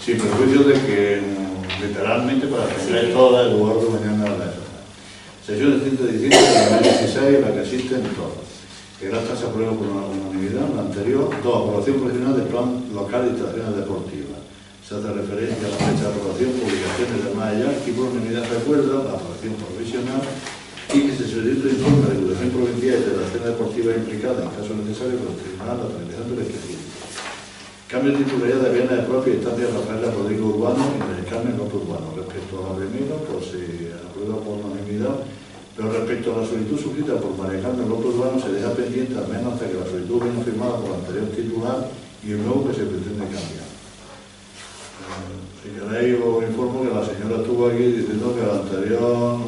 sin perjuicio de que, literalmente, para tener toda el lugar de mañana a la sesión del 100 de diciembre de 2016, la que asisten todos. El acta se aprueba por unanimidad. La anterior, 2. Aprobación provisional del plan local de instalaciones deportivas. Se hace referencia a la fecha de aprobación, publicaciones de más allá, y por unanimidad recuerda la aprobación provisional y que se solicita el informe de Diputación Provincial y de la acción deportiva implicada, en caso necesario, por el Tribunal de la Tramitación del expediente. Cambio de titularidad de bienes de propia instancia de Rafaela Rodrigo Urbano y de Carmen López Urbano. Respecto a la primera, pues se aprueba por unanimidad, pero respecto a la solicitud suscrita por María Carmen López Urbano se deja pendiente al menos hasta que la solicitud venga firmada por el anterior titular y el nuevo que se pretende cambiar. Si queréis os informo que la señora estuvo aquí diciendo que el anterior,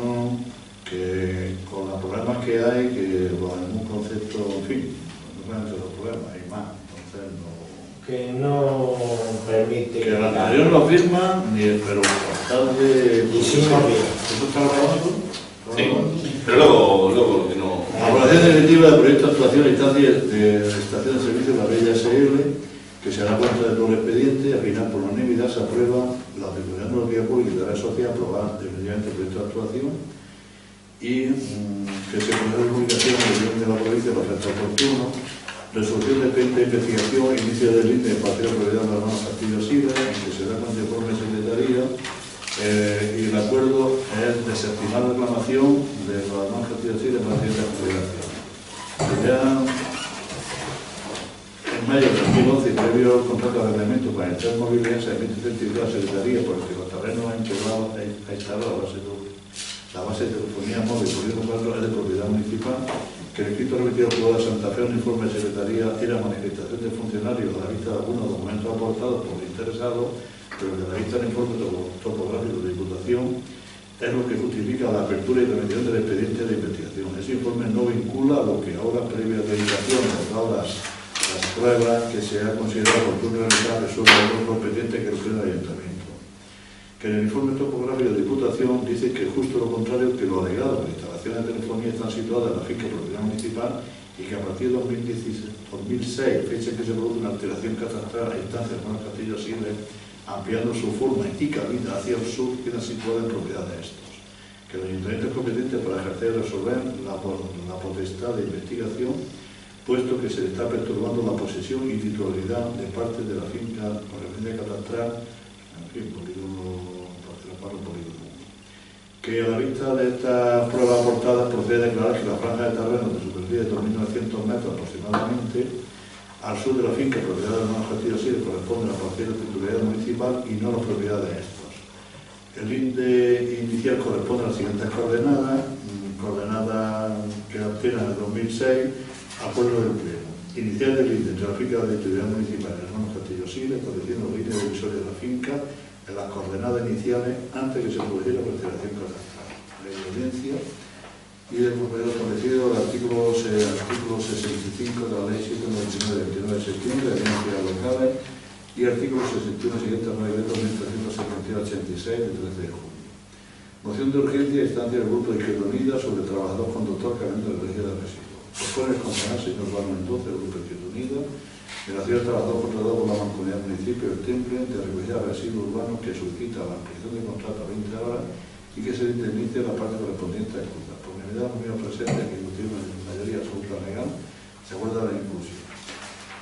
que con los problemas que hay, que en un concepto, en fin, no pueden ser los problemas, hay más, entonces no... Que no permite... Que el anterior lo firma, pero por tarde... Y sin copia. ¿Eso está grabando? Sí, pero luego que no... La aprobación definitiva del proyecto de actuación de estación de servicio de la Bella SL, que se hará cuenta de todo el expediente, al final por unanimidad se aprueba la Declaración de Utilidad Pública y de la Sociedad aprobar definitivamente el proyecto de actuación y que se proceda a publicación en el Diario de la Provincia de los efectos oportunos, resolución de expediente de investigación, inicio del INDE de partido de propiedad de la hermana Castillo Silva, en que se da cuenta de informe de secretaría, y el acuerdo es desestimar la reclamación de la hermana Castillo Silva en la siguiente configuración. Ya en mayo de 2011, previo al contrato de arrendamiento para el Centro Movilidad, se emite certificado a la Secretaría por el que los terrenos han quedado a instalar la base de telefonía móvil polígono 4 es de propiedad municipal, que el escrito remitido al Juzgado de Santa Fe, un informe de Secretaría y la manifestación de funcionarios a la vista de algunos documentos aportados por el interesado, pero que a la vista del informe topográfico de Diputación es lo que justifica la apertura y remisión del expediente de investigación. Ese informe no vincula a lo que ahora, previa dedicación de todas las pruebas que se ha considerado oportuno realizar, resuelve el competente que requiere el Ayuntamiento. Que en el informe topográfico de Diputación dice que justo lo contrario, que lo alegado, las instalaciones de telefonía están situadas en la finca de propiedad municipal y que a partir de 2006, fecha en que se produce una alteración catastral a instancias de Hermanos Castillo Silva, ampliando su forma y cabida hacia el sur, queda situada en propiedad de estos. Que el Ayuntamiento es competente para ejercer y resolver la potestad de investigación, puesto que se le está perturbando la posesión y titularidad de parte de la finca correspondiente catastral, en fin, polígono, polígono. Que a la vista de estas pruebas aportadas procede a declarar que la franja de terreno de superficie de 2.900 metros aproximadamente al sur de la finca propiedad de los Castillo Silva corresponde a la parcela de titularidad municipal y no a la propiedad de estos. El INDE inicial corresponde a las siguientes coordenadas, coordenadas que obtienen en el 2006, acuerdo del Pleno. Inicial del INDE entre la finca de titularidad municipal y los hermanos Castillo Silva, estableciendo la línea divisoria de la finca en las coordenadas iniciales antes que se produjera la perforación catastral. Ley de audiencia y del propiedad establecido el artículo 65 de la Ley 799 de 29 de septiembre de audiencias locales y artículo 61 siguiente al decreto 1386 de 13 de junio. Moción de urgencia e instancia del Grupo de Izquierda Unida sobre trabajador conductor carente de energía de residuos. Propone el concejal señor Juan Mendoza del Grupo de Izquierda Unida en la ciudad de trabajador contratado por la Mancomunidad del Municipio del Temple de recogida de residuos urbanos que solicita la ampliación de contrato a 20 horas y que se indemnice la parte correspondiente a cruzar. Por unanimidad, los mismos presentes, que tiene una mayoría absoluta legal, se acuerda la inclusión.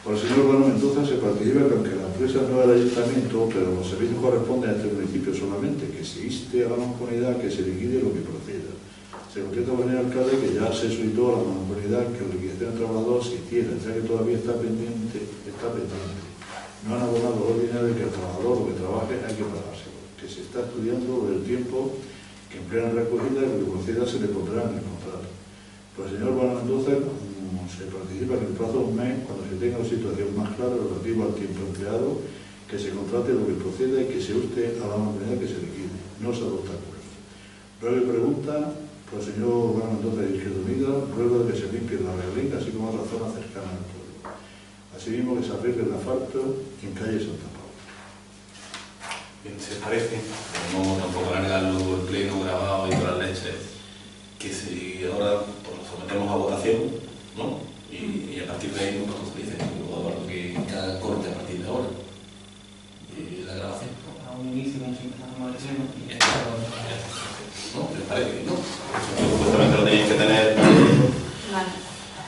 Por el señor Juan Mendoza se participa que aunque la empresa no es del Ayuntamiento, pero los servicios corresponden a este municipio solamente, que se inste a la Mancomunidad que se liquide lo que proceda. Se concreta por el alcalde que ya se solicitó a la Mancomunidad que la liquidación del trabajador se hiciera, ya que todavía está pendiente. No han abonado los dineros que el trabajador o que trabaje hay que pagárselo, que se está estudiando el tiempo que emplean recogida y que proceda se le pondrá en el contrato. Pues el señor Juan Mendoza se participa en el plazo de un mes cuando se tenga una situación más clara relativa al tiempo empleado, que se contrate lo que proceda y que se use a la mancomunidad que se liquide. No se adopta acuerdo. Breve pregunta por el señor Juan Mendoza de Izquierda Unida, luego de que se limpie la realidad, así como la zona cercana al pueblo. Asimismo que se arregle el asfalto en calle Santa Paula. Bien, si os parece, no tampoco a negar luego el pleno grabado y todas las leches, que si ahora pues, lo sometemos a votación, ¿no? Y a partir de ahí, pues, como se dice, luego que cada corte a partir de ahora. Y la grabación. Y está. ¿No? ¿Les parece que no? Supuestamente lo tenéis que tener. Vale.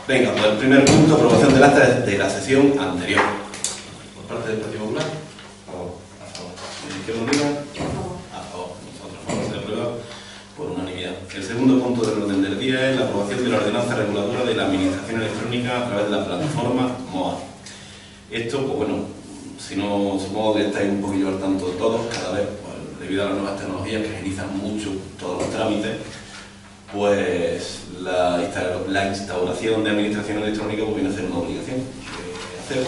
Venga, pues el primer punto, aprobación del acta de la sesión anterior. Por parte del Partido Popular. A favor. A favor. ¿Izquierda Unida? A favor. Nosotros a favor, se aprueba por unanimidad. El segundo punto del orden del día es la aprobación de la ordenanza reguladora de la administración electrónica a través de la plataforma MOA. Esto, pues bueno, si no, supongo que estáis un poquillo al tanto de todos, cada vez, pues, debido a las nuevas tecnologías que agilizan mucho todos los trámites, pues la instauración de administración electrónica pues, viene a ser una obligación de hacer.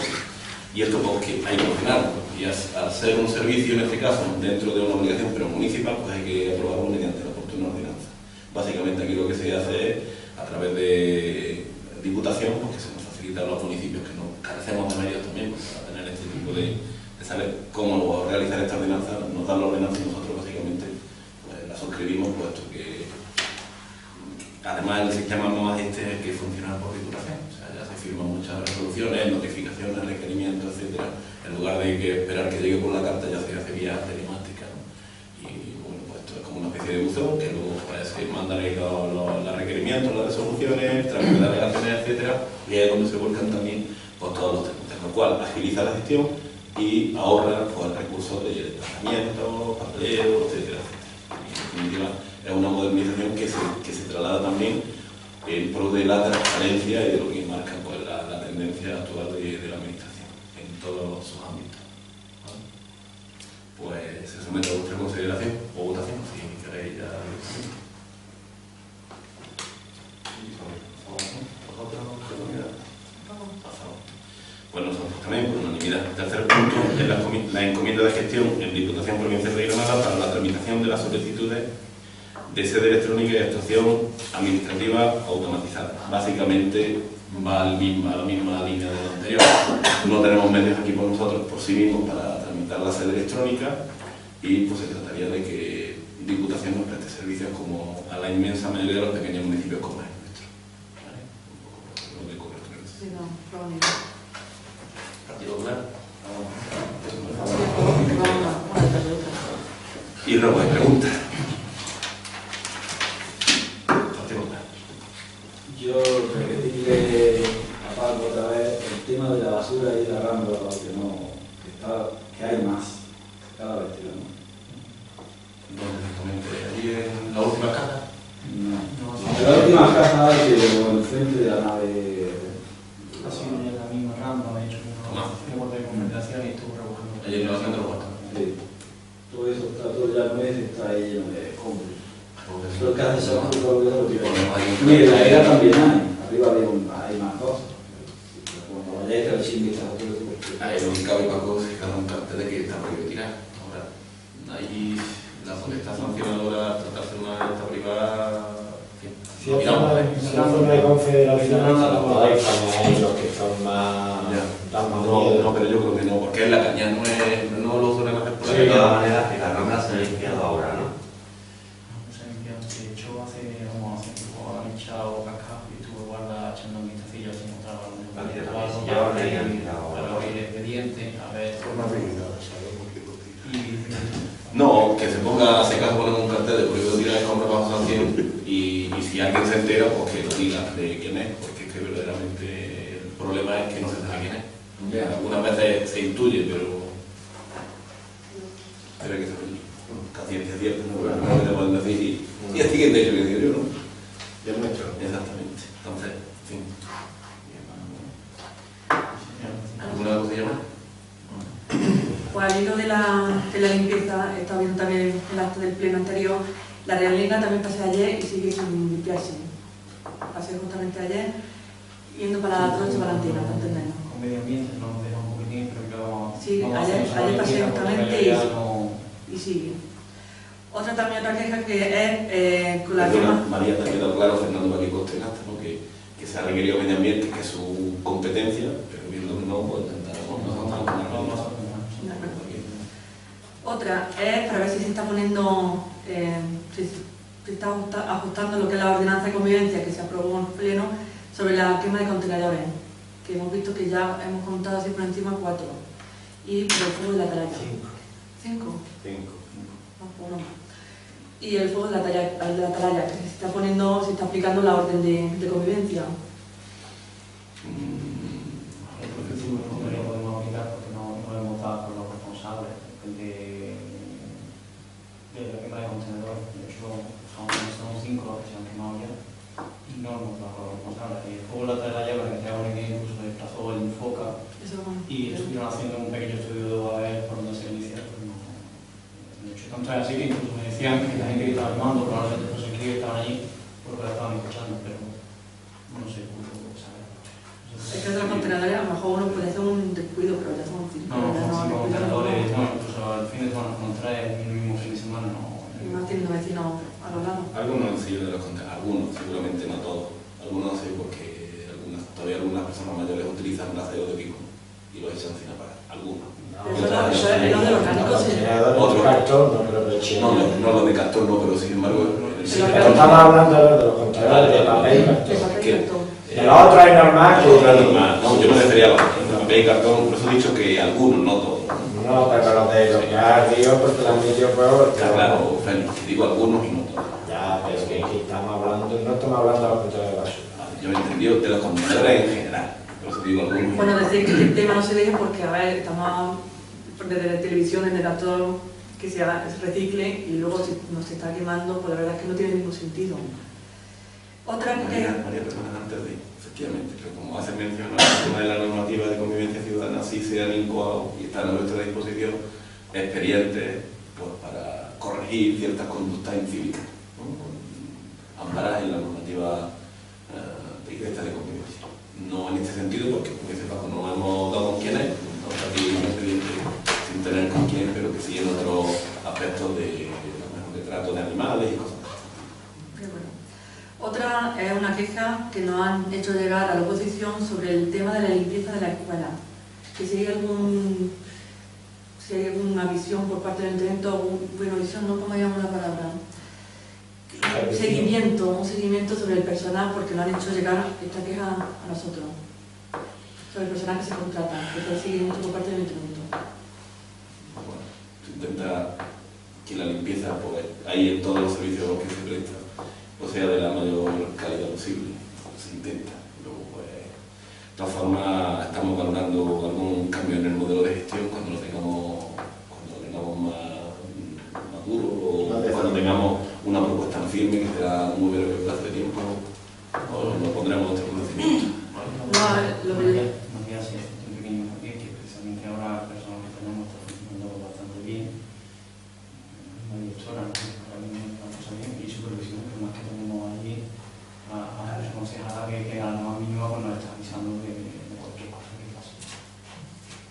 Y esto pues que hay que ordenarlo. Y al ser un servicio, en este caso, dentro de una obligación pero municipal, pues hay que aprobarlo mediante la oportuna ordenanza. Básicamente aquí lo que se hace es, a través de Diputación, pues que se nos facilita a los municipios que no carecemos de medios también pues, para tener este tipo de saber cómo realizar esta ordenanza, nos dan la ordenanza y nosotros básicamente pues, la suscribimos, puesto que además el sistema MOA este que funciona por Diputación, o sea, ya se firman muchas resoluciones, notificaciones, requerimientos, etcétera, en lugar de que esperar que llegue por la carta ya se hace vía telemática, ¿no? Y bueno, pues esto es como una especie de buzón que luego pues, se mandan ahí los requerimientos, las resoluciones, trámites de alegaciones, etcétera, y ahí es donde se vuelcan también pues, todos los trámites, lo cual agiliza la gestión y ahorra pues, recursos de desplazamiento, papeleo, etcétera, etcétera. Y en definitiva es una modernización que se traslada también en pro de la transparencia y de lo que marca pues, la tendencia actual de la administración en todos sus ámbitos. ¿Vale? Pues se somete a vuestra consideración o votación, si queréis ya. Pues nosotros también, por unanimidad. Tercer punto es la encomienda de gestión en Diputación Provincial de Granada para la tramitación de las solicitudes de sede electrónica y actuación administrativa automatizada. Básicamente va a la misma línea de lo anterior. No tenemos medios aquí por nosotros, por sí mismos, para tramitar la sede electrónica y pues se trataría de que Diputación nos preste servicios como a la inmensa mayoría de los pequeños municipios como es el nuestro. ¿Vale? Un poco lo que cobertura. Sí, no, Partido Popular. sí, Y luego hay preguntas. Yo repetirle a Paco otra vez el tema de la basura y la rambla, que hay más cada vez, ¿no? ¿Dónde exactamente? ¿Allí en la última casa? No. La última casa pero en frente de la nave. Ha sido en la misma rama, he hecho un reporte de concentración y estuvo rebujando. Allí en el centro de Huerta. Sí. Todo eso está, todo ya no es, está ahí lleno de escombros. Lo que hace son todo lo que mire, la era también arriba hay más cosas. Cuando vayáis a ver si invitas a todo eso. Ahí lo que cabe Paco se cada un cartel de que está prohibido tirar. Ahora, ahí la potestad sancionadora tratarse de una esta privada. Si es una forma de confederación, no podéis poner los que son más. No, pero yo creo que no, porque es la caña, no lo suelen hacer por ahí. De todas maneras, que la rambla se ha limpiado ahora, ¿no? De hecho, hace tiempo han echado cascajo y estuve guarda echando un vistacillo si encontraba algo de expediente, a ver. No, que se ponga, se caso poner un cartel de prohibido tirar escombros bajo sanción y si alguien se entera, pues que lo diga de quién es, porque es que verdaderamente el problema es que no se sabe quién es. Algunas veces se intuye, pero hay que saberlo. Casi es cierto, no te pueden decir y a ti quién te ha hecho que decir yo, ¿no? Ya es nuestro. Exactamente. Entonces, en fin. ¿Alguna cosilla más? Pues al hilo de la limpieza, he estado viendo también el acto del pleno anterior, la Realenga también pasé ayer y sigue sin limpiarse. Pasé justamente ayer, yendo para la Trocha Valentina, para entendernos. Con medio ambiente no nos deja un poquitín, pero que vamos a Sí, vamos a ayer hacer una pasé limpieza porque justamente ya no- y sigue. Otra queja que es con la quema. María, te ha quedado claro, Fernando, para que conste en acta, ¿no? Que se ha requerido medio ambiente, que es su competencia, pero viendo que no, pues intentaremos no. Otra es para ver si se está poniendo, si se está ajustando lo que es la ordenanza de convivencia que se aprobó en pleno sobre la quema de contenedores, que hemos visto que ya hemos contado así por encima 4, y por el fuego de la atalaya. 5. 5. Uno más. y el fuego de la atalaya, que se está aplicando la orden de convivencia. El objetivo no lo podemos aplicar porque no hemos dado con los responsables de la quema de contenedores. De hecho, son 5 los que se han quemado ya y no hemos dado con los responsables. Y el fuego de la atalaya, para que te haga una idea, incluso se desplazó el Foca y estuvieron haciendo un pequeño estudio de UAV por donde se inicia. De hecho, tanto es así que incluso me decían que la gente que estaba quemando probablemente no se creía que estaban allí porque la estaban escuchando, pero no sé cómo saber. Es que otros contenedores a lo mejor uno puede hacer un descuido, pero ya son 5. No, son 5 contenedores, bueno, incluso al fin de semana, con 3 en el mismo fin de semana, no. Y más teniendo vecinos a los lados. Algunos sí de los contenedores, algunos, seguramente no todos. Algunos sí, porque todavía algunas personas mayores utilizan el acero de pico y lo echan sin apagar. Algunos. Eso es lo de los orgánicos. Otro cartón, no creo que chino. No lo de cartón, no, pero sin embargo. Estamos hablando de los contenedores de papel y cartón. De los otros es normal que. No, yo me refería a los de papel y cartón, por eso he dicho que algunos, no todos. No, pero los de lo que ha ardido, porque la han metido fuego. Está claro, Félix, digo algunos y no todos. Ya, pero es que aquí estamos hablando, no estamos hablando de los contenedores de basura. Yo me he entendido de los contenedores en general, por eso digo algunos. Bueno, decir que el tema no se deje porque, a ver, estamos desde la televisión, desde el actor, que se recicle y luego si nos está quemando, pues la verdad es que no tiene ningún sentido. Otra María, perdona, antes de, efectivamente, pero como hace mención al tema de la normativa de convivencia ciudadana, sí se han incoado y están a nuestra disposición expedientes pues, para corregir ciertas conductas incívicas, ¿no? Amparadas en la normativa de convivencia. No en este sentido, porque como dice Paco, no hemos dado con quién es, estamos aquí un expediente sin tener con quién, pero que sí en otros aspectos de trato de animales y cosas. Otra es una queja que nos han hecho llegar a la oposición sobre el tema de la limpieza de la escuela. Que si hay alguna visión por parte del ayuntamiento, bueno, visión no, ¿cómo llamo la palabra? Un seguimiento sobre el personal, porque nos han hecho llegar esta queja a nosotros. Sobre el personal que se contrata, que es el seguimiento por parte del ayuntamiento. Bueno, se intenta que la limpieza, pues, ahí en todos los servicios que se prestan, o sea, de la mayor calidad posible, se intenta. Luego, pues, de todas formas, estamos valorando algún cambio en el modelo de gestión cuando lo tengamos más maduro o cuando tengamos una propuesta firme que será muy breve plazo de tiempo, lo pondremos en nuestro conocimiento. Nos queda así un pequeño enfoque que precisamente ahora el personal que tenemos está funcionando bastante bien. Una directora, ahora mismo una cosa bien, y supervisión, que más que tenemos allí a la concejala que a la más mínima pues nos está avisando de cualquier cosa que pase.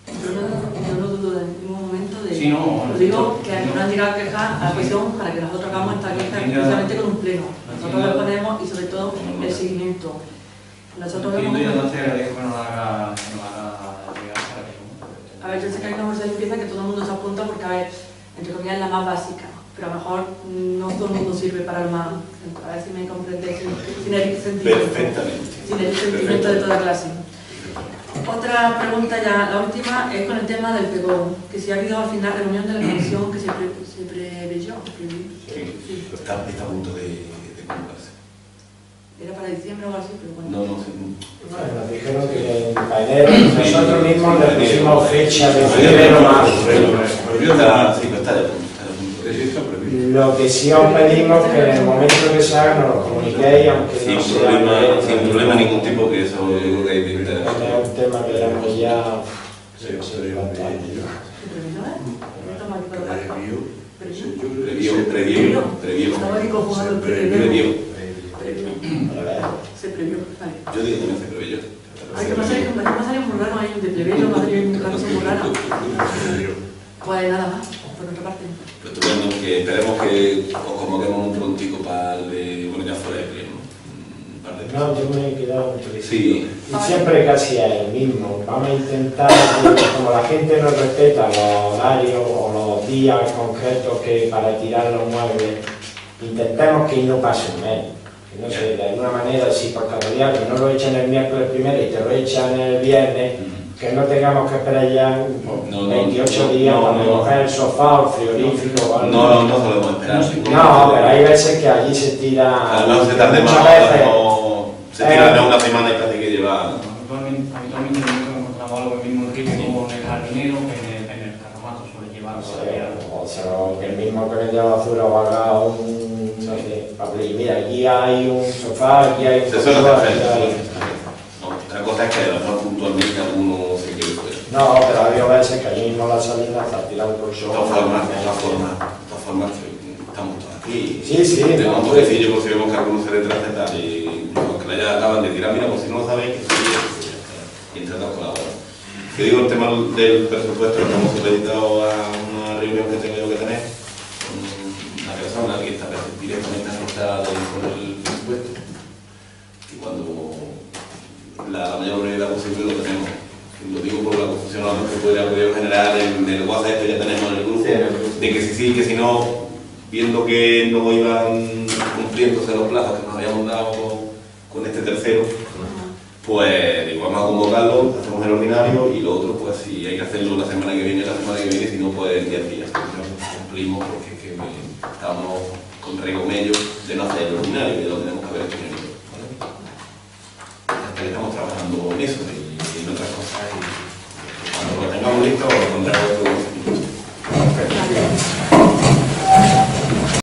Yo no dudo en ningún momento de... Sí, no, lo digo que nos han llegado a quejar a la comisión para que nosotros hagamos esta queja precisamente con un pleno. Nosotros lo ponemos y sobre todo el seguimiento. Nosotros entiendo, vemos... yo no te agradezco que nos haga llegar para que... A ver, yo sé que hay una bolsa de limpieza que todo el mundo se apunta porque, a ver, entre comillas es la más básica, pero a lo mejor no todo el mundo sirve para el más... A ver si me comprendes, sin el sentimiento. Perfectamente. Sin el sentimiento de toda clase. Otra pregunta ya, la última, es con el tema del PEGO, que si ha habido al final reunión de la comisión que se preveyó. Sí, está a punto de convocarse. Era para diciembre o algo así, pero bueno. No sé. Bueno, nos dijeron que en enero, nosotros mismos le pusimos fecha de febrero más. Sí, está de punto. Lo que sí os pedimos que en el momento que se haga nos lo comuniquéis, aunque no sea... Sin problema ningún tipo, que eso yo creo que hay de interés. Es un tema que éramos ya... Previó. Estaba aquí conjugando el se previó. Vale. Yo digo también se previó. Ay, que me sale muy raro ahí, de plebeyo, me ha salido una cosa muy rara. Pues nada más, por nuestra parte. Pues estupendo, que esperemos que os convoquemos un prontico para el de, bueno, ya fuera de pleno. No, yo me he quedado mucho difícil. Sí. Y siempre casi es el mismo. Vamos a intentar, como la gente no respeta los horarios o los días concretos que para tirar los muebles, intentemos que no pase un mes. Que no sé, de alguna manera, si por casualidad que no lo echan el miércoles primero y te lo echan el viernes, Que no tengamos que esperar ya No, 28 días para coger el sofá o el frigorífico o algo. No solemos esperar. No, pero hay veces que allí se tira. Además, se tarde más, muchas veces. se tira de una semana y parece que lleva. Habitualmente no encontramos algo el mismo ritmo en el jardinero que en el carromato suele llevar. O sea, que el mismo que vende basura o haga un, no sé, papel. Y mira, aquí hay un sofá, aquí hay un Se suele sofá, hacer. aquí hay- Otra cosa es que a lo mejor puntualmente alguno se quiere fuera. No, pero ha habido veces que allí mismo la salida está tirando por el De suelo. todas formas, estamos todos aquí. Sí, Tenemos no, un toquecillo por si vemos que alguno se retrasa y tal, y los que ya acaban de tirar, mira, pues si no lo sabéis, que sí, y entre otras colaborar. Te digo el tema del presupuesto, lo hemos supeditado a una reunión que tengo yo que tener con una persona que está directamente afectada con el presupuesto, y cuando la mayor brevedad posible lo tenemos. Lo digo por la confusión que podría generar en el WhatsApp que ya tenemos en el grupo, de que si sí, que si no, viendo que no iban cumpliéndose los plazos que nos habíamos dado con este tercero, pues digo, vamos a convocarlo, hacemos el ordinario y lo otro, pues si hay que hacerlo la semana que viene, si no, pues el día que ya cumplimos, porque es que estamos con regomello de no hacer el ordinario, ya lo tenemos que haber hecho en enero, ¿vale? Hasta que estamos trabajando en eso y en otras cosas, y cuando lo tengamos listo